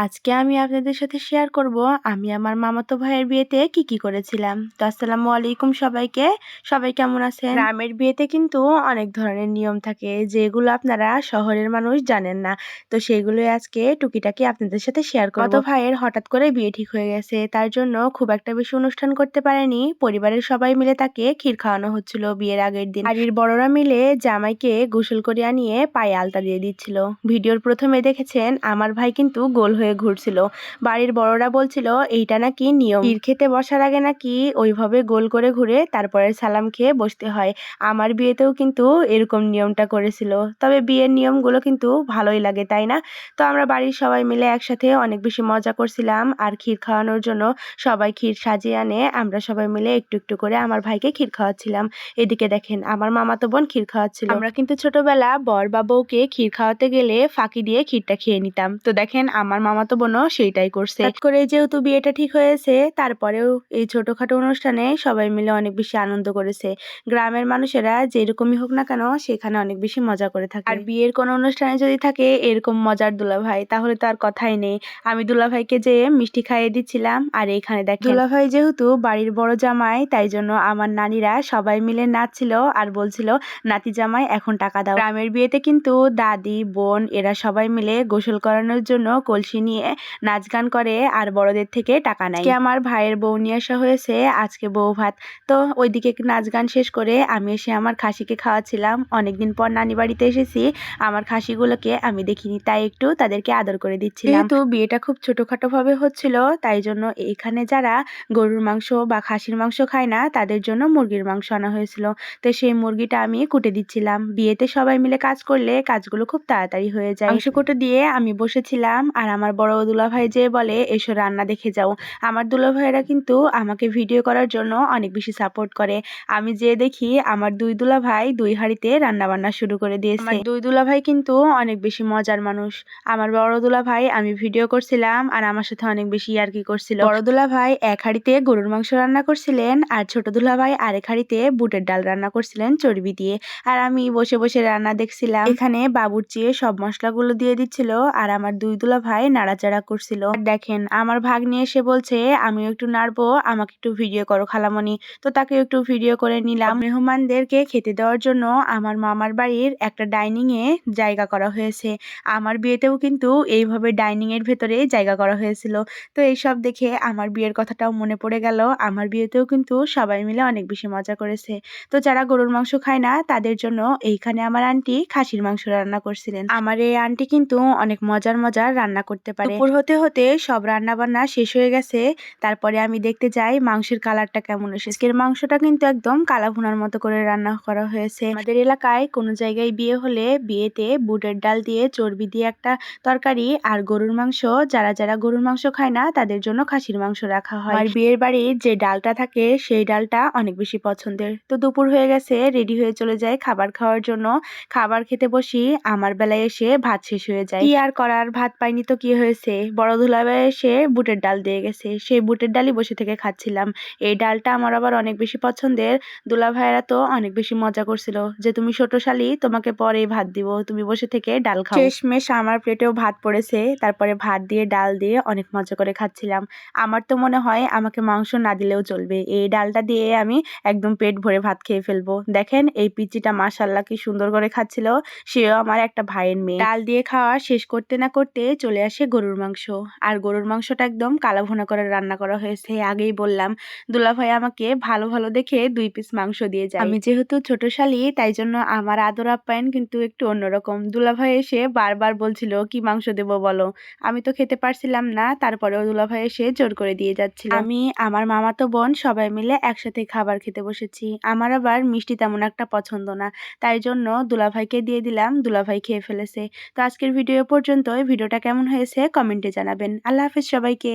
আজকে আমি আপনাদের সাথে শেয়ার করব আমি আমার মামাতো ভাইয়ের বিয়েতে কি করেছিলাম। তো আসসালামু আলাইকুম সবাইকে। সবাই কেমন আছেন? গ্রামের বিয়েতে কিন্তু অনেক ধরনের নিয়ম থাকে যেগুলো আপনারা শহরের মানুষ জানেন না। তো সেগুলোই আজকে টুকিটাকি আপনাদের সাথে শেয়ার করব। মামাতো ভাইয়ের হঠাৎ করে বিয়ে ঠিক হয়ে গেছে, তার জন্য খুব একটা বেশি অনুষ্ঠান করতে পারেনি। পরিবারের সবাই মিলে তাকে ক্ষীর খাওয়ানো হচ্ছিল বিয়ের আগের দিন। বাড়ির বড়রা মিলে জামাইকে গোসল করিয়ে নিয়ে পায়ে আলতা দিয়ে দিচ্ছিল। ভিডিওর প্রথমে দেখেছেন আমার ভাই কিন্তু গোল হয়ে ঘুরছিল। বাড়ির বড়রা বলছিল এইটা নাকি নিয়ম, ক্ষীর খেতে বসার আগে নাকি ওইভাবে গোল করে ঘুরে তারপরে সালাম খেয়ে বসতে হয়। আমার বিয়েতেও কিন্তু এরকম নিয়মটা করেছিল। তবে বিয়ের নিয়মগুলো কিন্তু ভালোই লাগে, তাই না? তো আমরা বাড়ির সবাই মিলে একসাথে অনেক বেশি মজা করছিলাম। আর ক্ষীর খাওয়ানোর জন্য সবাই ক্ষীর সাজিয়ে আনে, আমরা সবাই মিলে একটু একটু করে আমার ভাইকে ক্ষীর খাওয়াচ্ছিলাম। এদিকে দেখেন আমার মামাতো বোন ক্ষীর খাওয়াচ্ছিল। আমরা কিন্তু ছোটবেলা বর বা বউকে ক্ষীর খাওয়াতে গেলে ফাঁকি দিয়ে ক্ষীরটা খেয়ে নিতাম। তো দেখেন আমার মামাতো বোনও সেইটাই করছে। হঠাৎ করে যেহেতু বিয়েটা ঠিক হয়েছে, তারপরেও এই ছোটখাটো অনুষ্ঠানে সবাই মিলে অনেক বেশি আনন্দ করেছে। গ্রামের মানুষেরা যেরকমই হোক না কেন সেখানে অনেক বেশি মজা করে থাকে। আর বিয়ের কোনো অনুষ্ঠানে যদি থাকে এরকম মজার দুলাভাই, তাহলে তো আর কথাই নেই। আমি দুলাভাইকে যে মিষ্টি খাইয়ে দিচ্ছিলাম, আর এইখানে দেখেন দুলাভাই যেহেতু বাড়ির বড় জামাই, তাই জন্য আমার নানিরা সবাই মিলে নাচছিল আর বলছিল নাতি জামাই এখন টাকা দাও। গ্রামের বিয়েতে কিন্তু দাদি বোন এরা সবাই মিলে গোসল করানোর জন্য কলসি নিয়ে নাচ গান করে আর বড়দের থেকে টাকা নেয়। আজকে আমার ভাইয়ের বউ নিয়ে আসা হয়েছে, আজকে বউ ভাত। তো ওইদিকে নাচ গান শেষ করে আমি এসে আমার খাসিকে খাওয়াচ্ছিলাম। অনেকদিন পর নানি বাড়িতে এসেছি, আমার খাসিগুলোকে আমি দেখিনি, তাই একটু তাদেরকে আদর করে দিচ্ছিলাম। যেহেতু বিয়েটা খুব ছোটখাটো ভাবে হচ্ছিল, তাই জন্য এখানে যারা গরুর মাংস বা খাসির মাংস খায় না তাদের জন্য মুরগির মাংস আনা হয়েছিল। তো সেই মুরগিটা আমি কুটে দিচ্ছিলাম। বিয়েতে সবাই মিলে কাজ করলে কাজগুলো খুব তাড়াতাড়ি হয়ে যায়। মাংস কুটে দিয়ে আমি বসেছিলাম, আর আমার বড় দুলাভাই যে বলে এসো রান্না দেখে যাও। আমার দুলাভাইরা কিন্তু আমাকে ভিডিও করার জন্য অনেক বেশি সাপোর্ট করে। আমি যে দেখি আমার দুই দুলাভাই দুই হাঁড়িতে রান্না বান্না শুরু করে দিয়েছে। আমার দুই দুলাভাই কিন্তু অনেক বেশি মজার মানুষ। আমার বড় দুলাভাই আমি ভিডিও করছিলাম আর আমার সাথে অনেক বেশি ইয়ার্কি করছিল। বড় দুলাভাই এক হাঁড়িতে গরুর মাংস রান্না করছিলেন, আর ছোট দুলাভাই আরেক হাঁড়িতে বুটের ডাল রান্না করছিলেন চর্বি দিয়ে। আর আমি বসে বসে রান্না দেখছিলাম। এখানে বাবুর্চি সব মশলাগুলো দিয়ে দিচ্ছিল, আর আমার দুই দুলাভাই নাড়াচাড়া করছিল। আর দেখেন আমার ভাগ্নি এসে বলছে আমিও একটু নাড়বো, আমাকে একটু ভিডিও করো খালামণি। তো তাকে একটু ভিডিও করে নিলাম। মেহমানদেরকে খেতে দেওয়ার জন্য আমার মামার বাড়ির একটা ডাইনিং এ জায়গা করা হয়েছে। আমার বিয়েতেও কিন্তু এইভাবে ডাইনিং এর ভেতরে জায়গা করা হয়েছিল। তো এইসব দেখে আমার বিয়ের কথাটাও মনে পড়ে গেল। আমার বিয়েতেও কিন্তু সবাই মিলে অনেক বেশি মজা করেছে। তো যারা গরুর মাংস খায় না তাদের জন্য এইখানে আমার আন্টি খাসির মাংস রান্না করছিলেন। আমার এই আন্টি কিন্তু অনেক মজার মজার রান্না করতে পারে। দুপুর হতে হতে সব রান্না বান্না শেষ হয়ে গেছে। তারপরে আমি দেখতে যাই মাংসের কালারটা কেমন এসেছে। আজকের মাংসটা কিন্তু একদম কালা ভুনার মতো করে রান্না করা হয়েছে। আমাদের এলাকায় কোনো জায়গায় বিয়ে হলে বিয়েতে বুটের ডাল দিয়ে চর্বি দিয়ে একটা তরকারি, আর গরুর মাংস, যারা যারা গরুর মাংস খায় না তাদের জন্য খাসির মাংস রাখা হয়। আর বিয়ের বাড়ির যে ডালটা থাকে সেই ডালটা অনেক বেশি পছন্দের। তো দুপুর হয়ে গেছে, রেডি হয়ে চলে যায় খাবার খাওয়ার জন্য। খাবার খেতে বসি, আমার বেলায় এসে ভাত শেষ হয়ে যায়। কি আর করার, ভাত পাইনি তো কি হয়েছে, বড় দুলাভাই এসে বুটের ডাল দিয়ে গেছে, সেই বুটের ডালই বসে থেকে খাচ্ছিলাম। এই ডালটা আমার আবার অনেক বেশি পছন্দের। দুলাভাইরা তো অনেক বেশি মজা করছিল যে তুমি ছোট শালি, তোমাকে পরে ভাত দিব, তুমি বসে থেকে ডাল খাও। শেষমেশ আমার প্লেটেও ভাত পড়েছে, তারপরে ভাত দিয়ে ডাল দিয়ে অনেক মজা করে খাচ্ছিলাম। আমার তো মনে হয় আমাকে মাংস না দিলেও চলবে, এই ডালটা দিয়ে আমি একদম পেট ভরে ভাত খেয়ে ফেলবো। দেখেন এই পিচিটা মাশাআল্লাহ কি সুন্দর করে খাচ্ছিল, সেও আমার একটা ভাইয়ের মেয়ে। ডাল দিয়ে খাওয়া শেষ করতে না করতে চলে আসে গরুর মাংস। আর গরুর মাংসটা একদম কালা ভুনা করে রান্না করা হয়েছে। আগেই বললাম দুলাভাই আমাকে ভালো ভালো দেখে 2 পিস মাংস দিয়ে যায়। আমি যেহেতু ছোট শালি, তাই জন্য আমার আদর আপ্যায়ন কিন্তু একটু অন্যরকম। দুলাভাই এসে বারবার বলছিল কি মাংস দেবো বলো। আমি তো খেতে পারছিলাম না, তারপরেও দুলাভাই এসে জোর করে দিয়ে যাচ্ছিল। আমি আমার মামাতো বোন সবাই মিলে একসাথে খাবার খেতে বসেছি। আমার আবার মিষ্টি তেমন একটা পছন্দ না, তাই জন্য দুলাভাইকে দিয়ে দিলাম, দুলাভাই খেয়ে ফেলেছে। তো আজকের ভিডিও পর্যন্তই। ভিডিওটা কেমন হয়েছে কমেন্টে জানাবেন। আল্লাহ হাফেজ সবাইকে।